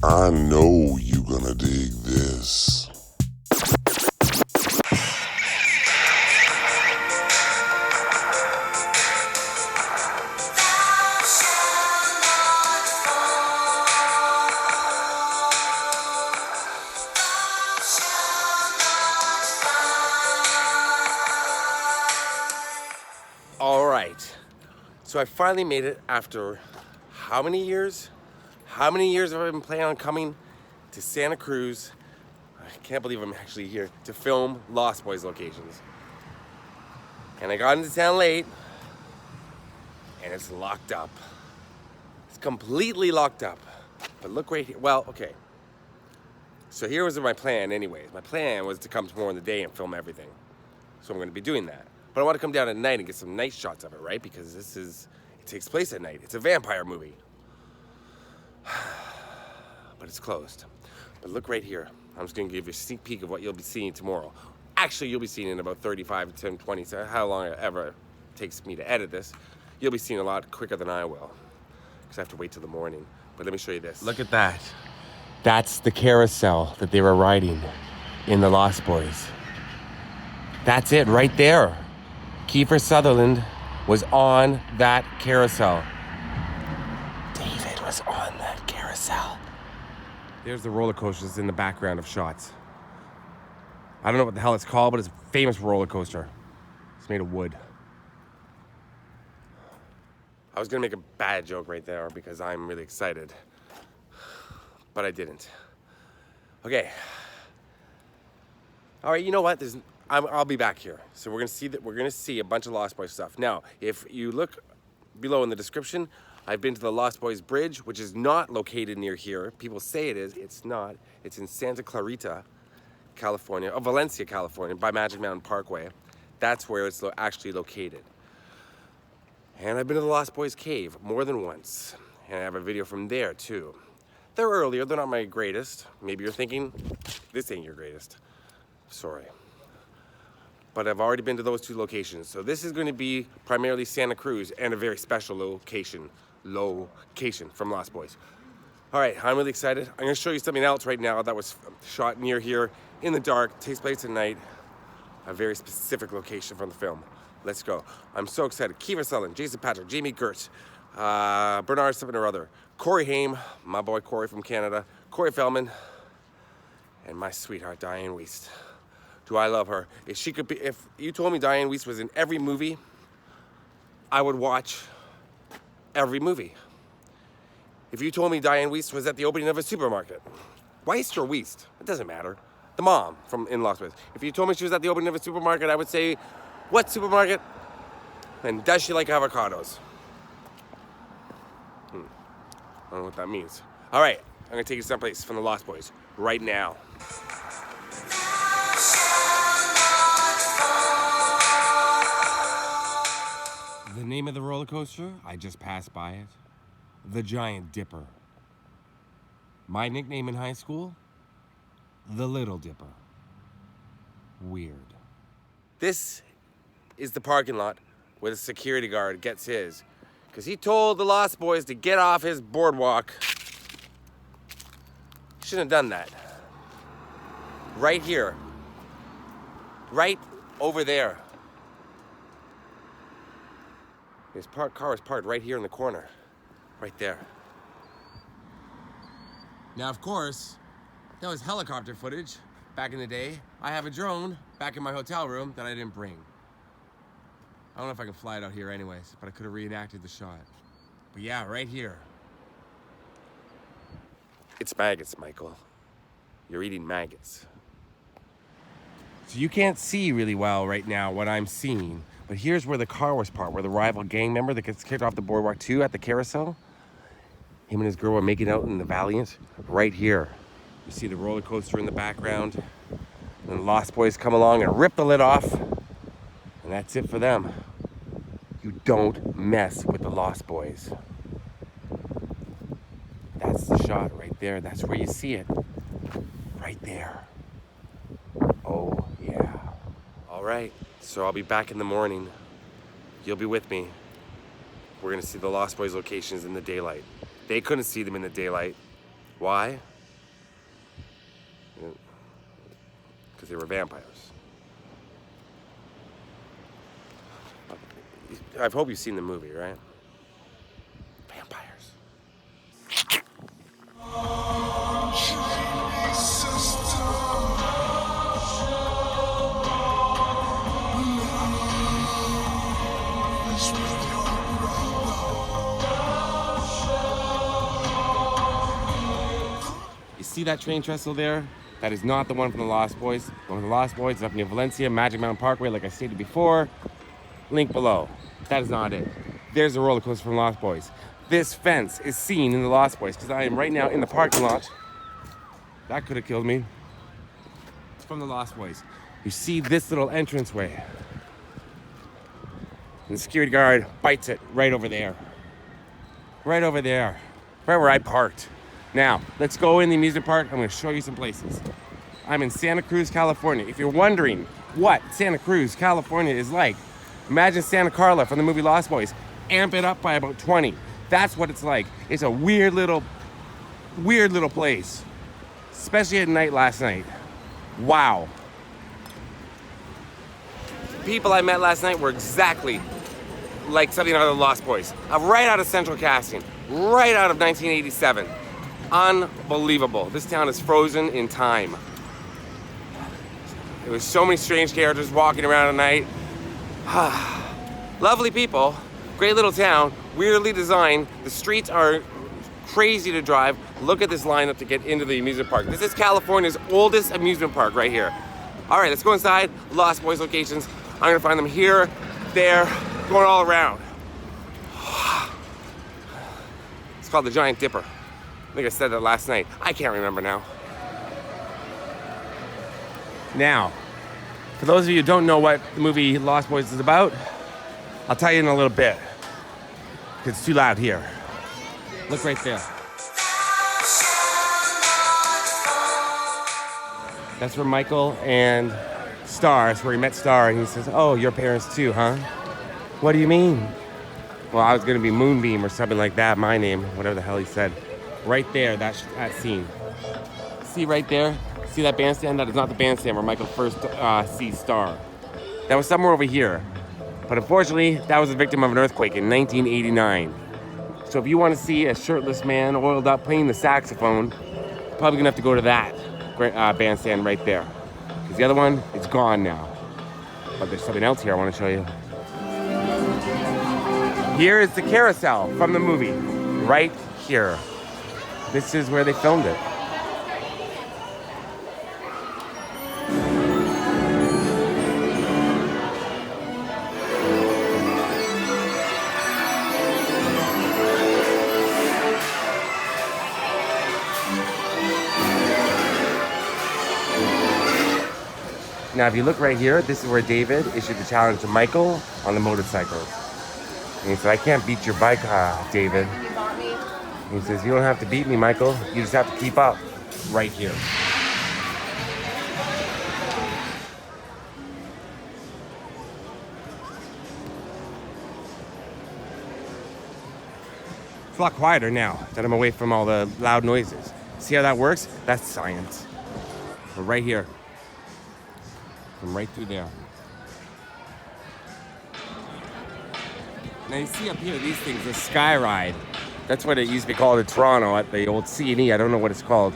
I know you gonna dig this. All right, so I finally made it after how many years? How many years have I been planning on coming to Santa Cruz? I can't believe I'm actually here to film Lost Boys locations. And I got into town late, and it's locked up. It's completely locked up. But look right here. Well, okay. So here was my plan anyways. My plan was to come tomorrow in the day and film everything. So I'm gonna be doing that. But I want to come down at night and get some night shots of it, right? Because it takes place at night. It's a vampire movie. But it's closed. But look right here. I'm just gonna give you a sneak peek of what you'll be seeing tomorrow. Actually, you'll be seeing in about 35 to 20, so how long it ever takes me to edit this. You'll be seeing a lot quicker than I will, because I have to wait till the morning. But let me show you this. Look at that. That's the carousel that they were riding in The Lost Boys. That's it right there. Kiefer Sutherland was on that carousel. David was on that carousel. There's the roller coasters in the background of shots. I don't know what the hell it's called, but it's a famous roller coaster. It's made of wood. I was gonna make a bad joke right there because I'm really excited, but I didn't. Okay. All right, you know what? I'll be back here. So we're gonna see a bunch of Lost Boys stuff. Now, if you look below in the description, I've been to the Lost Boys Bridge, which is not located near here. People say it is. It's not. It's in Santa Clarita, California, Valencia, California, by Magic Mountain Parkway. That's where it's actually located. And I've been to the Lost Boys Cave more than once. And I have a video from there too. They're earlier, they're not my greatest. Maybe you're thinking, this ain't your greatest. Sorry. But I've already been to those two locations. So this is going to be primarily Santa Cruz and a very special location from Lost Boys. All right, I'm really excited. I'm gonna show you something else right now that was shot near here in the dark, takes place at night, a very specific location from the film. Let's go. I'm so excited. Kiefer Sutherland, Jason Patric, Jami Gertz, Barnard something or other, Haim, my boy Corey from Canada, Feldman, and my sweetheart Dianne Wiest. Do I love her? If you told me Dianne Wiest was in every movie, I would watch every movie. If you told me Dianne Wiest was at the opening of a supermarket, Wiest or Wiest, it doesn't matter. The mom from in Lost Boys. If you told me she was at the opening of a supermarket, I would say, what supermarket? And does she like avocados? I don't know what that means. All right, I'm gonna take you someplace from the Lost Boys right now. The name of the roller coaster, I just passed by it. The Giant Dipper. My nickname in high school, the Little Dipper. Weird. This is the parking lot where the security guard gets his, because he told the Lost Boys to get off his boardwalk. Shouldn't have done that. Right here. Right over there. His car is parked right here in the corner. Right there. Now, of course, that was helicopter footage back in the day. I have a drone back in my hotel room that I didn't bring. I don't know if I can fly it out here anyways, but I could have reenacted the shot. But yeah, right here. It's maggots, Michael. You're eating maggots. So you can't see really well right now what I'm seeing, but here's where the car was parked, where the rival gang member that gets kicked off the boardwalk 2 at the carousel, him and his girl were making out in the Valiant, right here. You see the roller coaster in the background, and the Lost Boys come along and rip the lid off, and that's it for them. You don't mess with the Lost Boys. That's the shot right there. That's where you see it. Right there. Oh, yeah. All right, so I'll be back in the morning. You'll be with me. We're gonna see the Lost Boys locations in the daylight. They couldn't see them in the daylight. Why? Because they were vampires. I hope you've seen the movie, right? Vampires. You see that train trestle there? That is not the one from the Lost Boys. The one from the Lost Boys is up near Valencia, Magic Mountain Parkway, like I stated before. Link below. That is not it. There's a roller coaster from Lost Boys. This fence is seen in the Lost Boys because I am right now in the parking lot. That could have killed me. It's from the Lost Boys. You see this little entranceway. And the security guard bites it right over there. Right over there. Right where I parked. Now, let's go in the amusement park. I'm going to show you some places. I'm in Santa Cruz, California. If you're wondering what Santa Cruz, California is like, imagine Santa Carla from the movie Lost Boys. Amp it up by about 20. That's what it's like. It's a weird little place. Especially at night last night. Wow. The people I met last night were exactly like something out of the Lost Boys. Right out of Central Casting. Right out of 1987. Unbelievable. This town is frozen in time. There was so many strange characters walking around at night. Lovely people. Great little town. Weirdly designed. The streets are crazy to drive. Look at this lineup to get into the amusement park. This is California's oldest amusement park right here. All right, let's go inside. Lost Boys locations. I'm gonna find them here, there, going all around. It's called the Giant Dipper. I think I said that last night. I can't remember now. Now, for those of you who don't know what the movie Lost Boys is about, I'll tell you in a little bit. It's too loud here. Look right there. That's where Michael and Star, that's where he met Star, and he says, "Oh, your parents too, huh?" "What do you mean?" "Well, I was gonna be Moonbeam or something like that, my name," whatever the hell he said. Right there, that scene. See right there? See that bandstand? That is not the bandstand where Michael first sees Star. That was somewhere over here. But unfortunately, that was a victim of an earthquake in 1989. So if you want to see a shirtless man oiled up playing the saxophone, you're probably gonna have to go to that bandstand right there. Because the other one, it's gone now. But there's something else here I want to show you. Here is the carousel from the movie. Right here. This is where they filmed it. Now, if you look right here, this is where David issued the challenge to Michael on the motorcycles. And he said, "I can't beat your bike, David." He says, "You don't have to beat me, Michael. You just have to keep up." Right here. It's a lot quieter now that I'm away from all the loud noises. See how that works? That's science. We're right here. From right through there. Now you see up here, these things, the Sky Ride. That's what it used to be called in Toronto at the old C&E. I don't know what it's called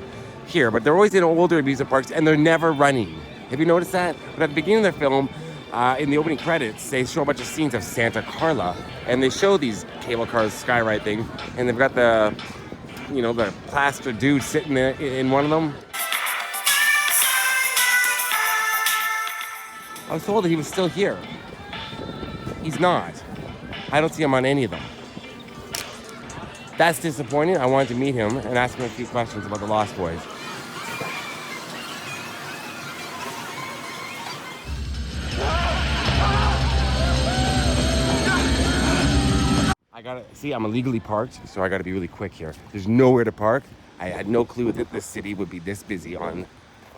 here, but they're always in older amusement parks and they're never running. Have you noticed that? But at the beginning of the film, in the opening credits, they show a bunch of scenes of Santa Carla, and they show these cable cars, Sky Ride thing, and they've got the, you know, the plaster dude sitting there in one of them. I was told that he was still here. He's not. I don't see him on any of them. That's disappointing. I wanted to meet him and ask him a few questions about the Lost Boys. I gotta, see, I'm illegally parked, so I gotta be really quick here. There's nowhere to park. I had no clue that this city would be this busy on,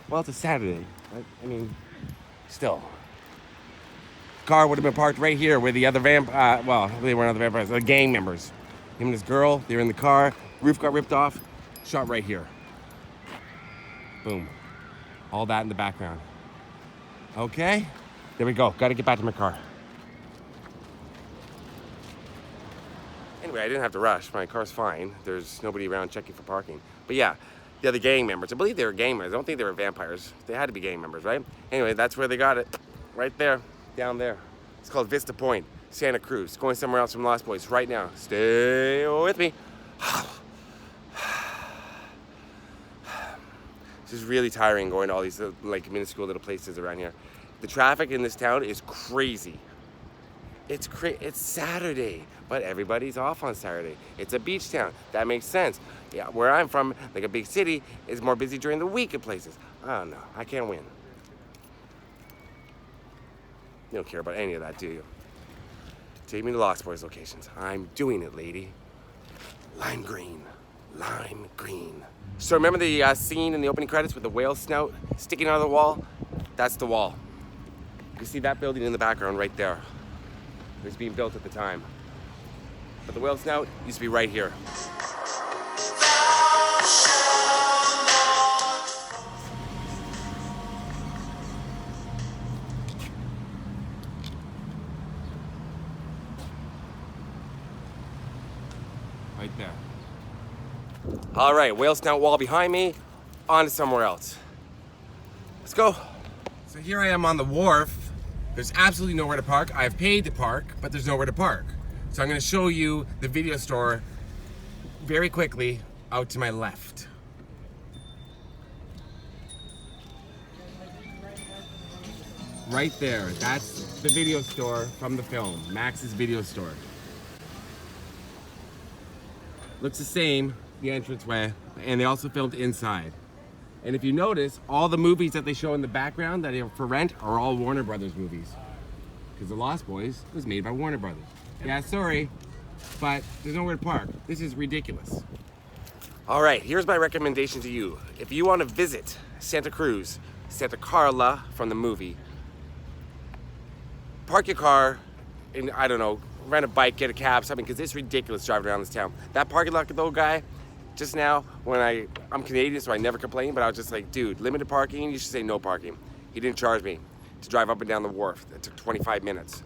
well, it's a Saturday. I mean, still. Car would have been parked right here where the other well, they weren't other vampires, the gang members. Him and his girl, they were in the car, roof got ripped off. shot right here. Boom. All that in the background. Okay, there we go. Gotta get back to my car. Anyway, I didn't have to rush. My car's fine. There's nobody around checking for parking. But yeah, the other gang members. I believe they were gang members. I don't think they were vampires. They had to be gang members, right? Anyway, that's where they got it. Right there, down there. It's called Vista Point, Santa Cruz. Going somewhere else from Lost Boys right now. Stay with me. This is really tiring going to all these like minuscule little places around here. The traffic in this town is crazy. It's Saturday, but everybody's off on Saturday. It's a beach town. That makes sense. Yeah, where I'm from, like a big city, is more busy during the week at places. I don't know. I can't win. You don't care about any of that, do you? Take me to Lost Boys locations. I'm doing it, lady. Lime green. Lime green. So remember the scene in the opening credits with the whale snout sticking out of the wall? That's the wall. You see that building in the background right there. It was being built at the time. But the whale snout used to be right here. Right there. All right, whale snout wall behind me, on to somewhere else. Let's go. So here I am on the wharf. There's absolutely nowhere to park. I've paid to park, but there's nowhere to park. So I'm gonna show you the video store very quickly out to my left. Right there, that's the video store from the film, Max's Video Store. Looks the same, the entranceway, and they also filmed inside. And if you notice, all the movies that they show in the background that are for rent are all Warner Brothers movies. Because The Lost Boys was made by Warner Brothers. Yeah, sorry, but there's nowhere to park. This is ridiculous. All right, here's my recommendation to you. If you want to visit Santa Cruz, Santa Carla from the movie, park your car and, I don't know, rent a bike, get a cab, something, because it's ridiculous driving around this town. That parking lot though, guy, just now, when I'm Canadian, so I never complain, but I was just like, dude, limited parking, you should say no parking. He didn't charge me to drive up and down the wharf. It took 25 minutes.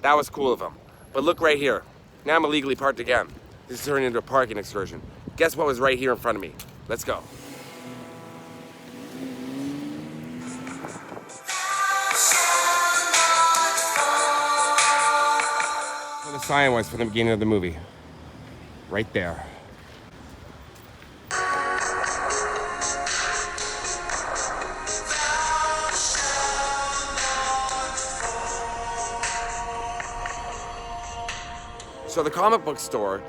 That was cool of him. But look right here. Now I'm illegally parked again. This is turning into a parking excursion. Guess what was right here in front of me? Let's go. Where the sign was from the beginning of the movie. Right there. So the comic book store,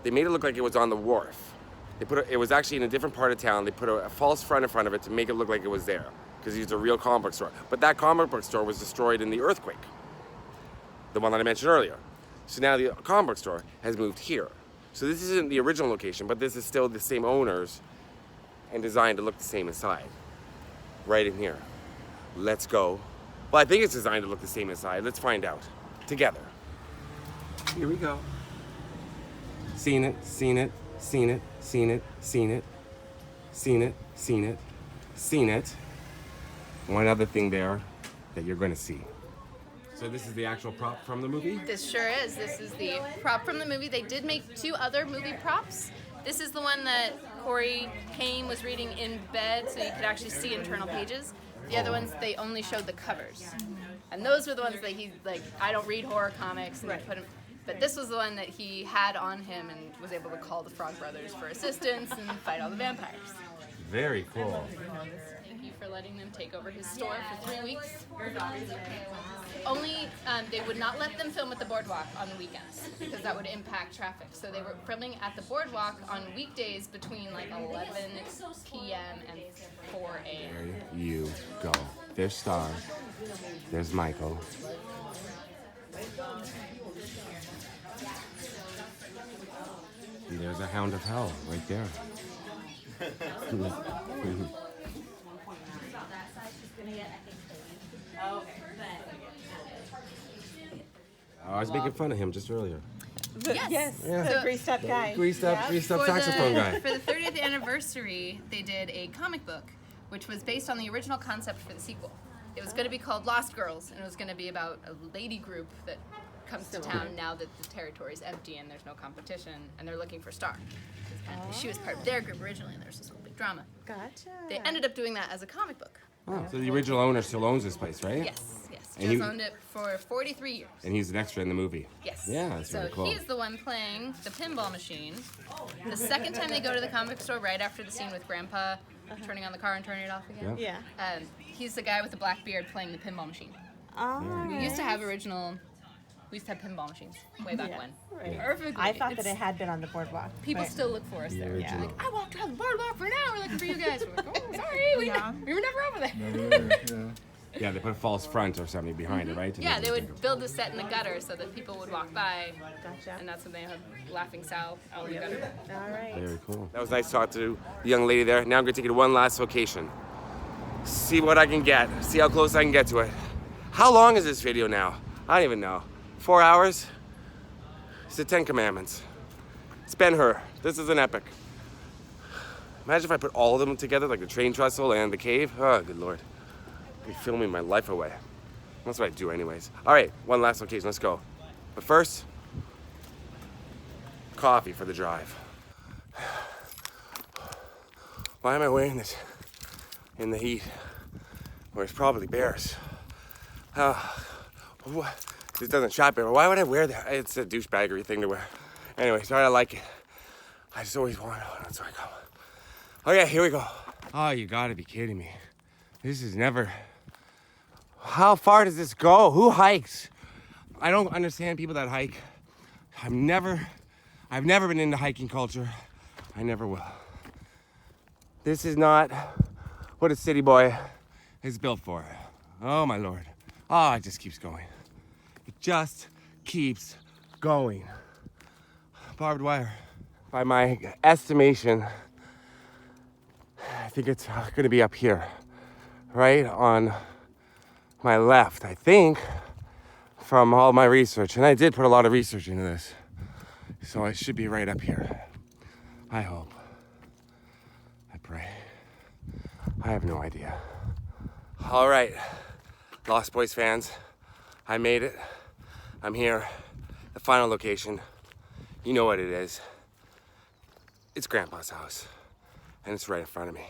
they made it look like it was on the wharf. It was actually in a different part of town. They put a false front in front of it to make it look like it was there, because it's a real comic book store. But that comic book store was destroyed in the earthquake, the one that I mentioned earlier. So now the comic book store has moved here. So this isn't the original location, but this is still the same owners and designed to look the same inside. Right in here. Let's go. Well, I think it's designed to look the same inside. Let's find out together. Here we go. Seen it, seen it, seen it, seen it, seen it, seen it, seen it, seen it. One other thing there that you're going to see. So this is the actual prop from the movie? This sure is. This is the prop from the movie. They did make 2 other movie props. This is the one that Haim was reading in bed so you could actually see internal pages. The other ones, they only showed the covers. And those were the ones that he, like, I don't read horror comics, and put him. But this was the one that he had on him and was able to call the Frog Brothers for assistance and fight all the vampires. Very cool. Thank you for letting them take over his store for 3 weeks. Only, they would not let them film at the boardwalk on the weekends because that would impact traffic. So they were filming at the boardwalk on weekdays between like 11 p.m. and 4 a.m. There you go. There's Star. There's Michael. And there's a Hound of Hell right there. I was making fun of him just earlier. Yes. The greased up guy. Greased up saxophone guy. For the 30th anniversary, they did a comic book, which was based on the original concept for the sequel. It was going to be called Lost Girls, and it was going to be about a lady group that comes to town now that the territory's empty and there's no competition, and they're looking for Star. She was part of their group originally, and there was this whole big drama. Gotcha. They ended up doing that as a comic book. Oh, so the original owner still owns this place, right? Yes. And Just owned it for 43 years. And he's an extra in the movie. Yes. Yeah, that's really cool. So he's the one playing the pinball machine. The second time they go to the comic store, right after the scene with Grandpa turning on the car and turning it off again. Yeah. He's the guy with the black beard playing the pinball machine. Oh, We used to have pinball machines way back when. Right. Perfectly. I thought that it had been on the boardwalk. People but- still look for us there. Yeah. Like, I walked around the boardwalk for an hour looking for you guys. We're like, oh, sorry, we were never over there. Yeah, they put a false front or something behind it, right? to Yeah, make they it would bigger. build a set in the gutter so that people would walk by, Gotcha. and that's when they have Laughing Sal out in the gutter. All right. Very cool. That was nice talking to the young lady there. Now I'm gonna take you to one last location. See what I can get. See how close I can get to it. How long is this video now? I don't even know. 4 hours? It's the 10 Commandments. It's Ben-Hur. This is an epic. Imagine if I put all of them together, like the train trestle and the cave. Oh, good Lord. I'd be filming my life away. That's what I do anyways. All right, one last location, let's go. But first, coffee for the drive. Why am I wearing this in the heat where it's probably bears? This doesn't shop bear. Why would I wear that? It's a douchebaggery thing to wear. Anyway, sorry, I like it. I just always wanted one, that's why I come. Okay, here we go. Oh, you gotta be kidding me. This is never... How far does this go? Who hikes? I don't understand people that hike. I've never been into hiking culture. I never will. This is not what a city boy is built for. Oh my Lord. Oh, it just keeps going. It just keeps going. Barbed wire. By my estimation, I think it's gonna be up here, right on my left, I think, from all my research. And I did put a lot of research into this. So it should be right up here. I hope. I pray. I have no idea. All right, Lost Boys fans, I made it. I'm here. The final location. You know what it is. It's Grandpa's house. And it's right in front of me.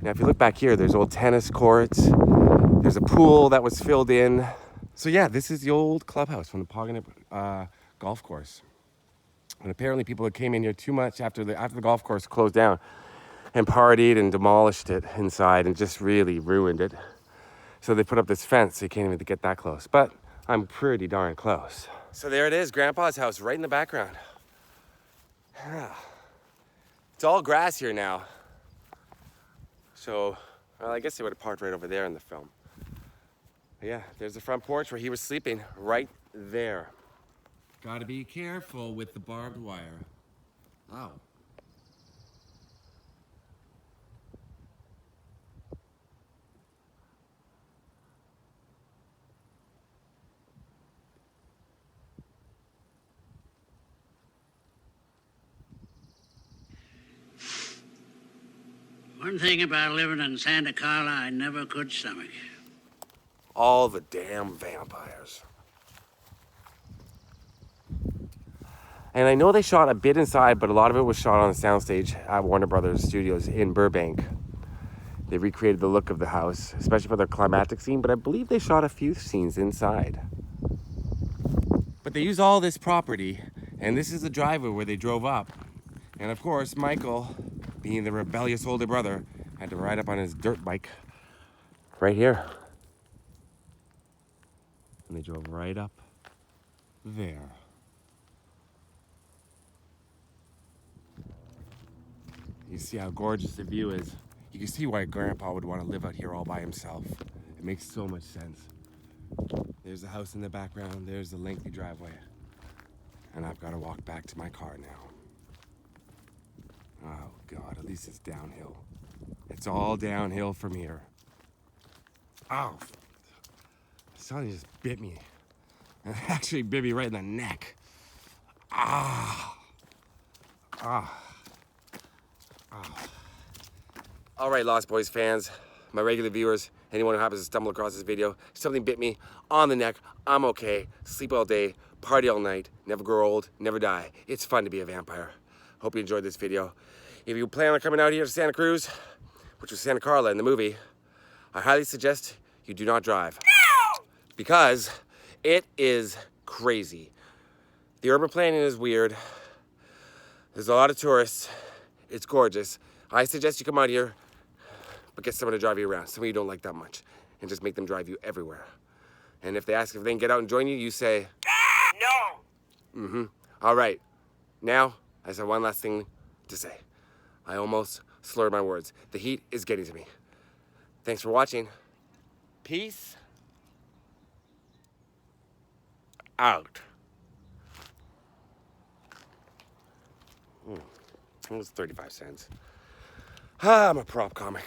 Now, if you look back here, there's old tennis courts. There's a pool that was filled in. So yeah, this is the old clubhouse from the Poggenip golf course. And apparently people that came in here too much after the golf course closed down and partied and demolished it inside and just really ruined it. So they put up this fence so you can't even get that close. But I'm pretty darn close. So there it is, Grandpa's house right in the background. It's all grass here now. So, well, I guess they would have parked right over there in the film. But yeah, there's the front porch where he was sleeping, right there. Gotta be careful with the barbed wire. Oh. One thing about living in Santa Carla I never could stomach. All the damn vampires. And I know they shot a bit inside, but a lot of it was shot on the soundstage at Warner Brothers Studios in Burbank. They recreated the look of the house, especially for their climactic scene, but I believe they shot a few scenes inside. But they used all this property, and this is the driveway where they drove up. And of course, Michael, being the rebellious older brother, had to ride up on his dirt bike right here. And they drove right up there. You see how gorgeous the view is. You can see why Grandpa would want to live out here all by himself. It makes so much sense. There's the house in the background. There's the lengthy driveway. And I've got to walk back to my car now. Oh God, at least it's downhill. It's all downhill from here. Ow. Something just bit me. It actually bit me right in the neck. Ah. All right, Lost Boys fans, my regular viewers, anyone who happens to stumble across this video, something bit me on the neck. I'm okay. Sleep all day, party all night, never grow old, never die. It's fun to be a vampire. Hope you enjoyed this video. If you plan on coming out here to Santa Cruz, which was Santa Carla in the movie, I highly suggest you do not drive. Because it is crazy. The urban planning is weird. There's a lot of tourists. It's gorgeous. I suggest you come out here, but get someone to drive you around. Some of you don't like that much. And just make them drive you everywhere. And if they ask if they can get out and join you, you say, no. All right. Now, I just have one last thing to say. I almost slurred my words. The heat is getting to me. Thanks for watching. Peace out. It was 35 cents. I'm a prop comic.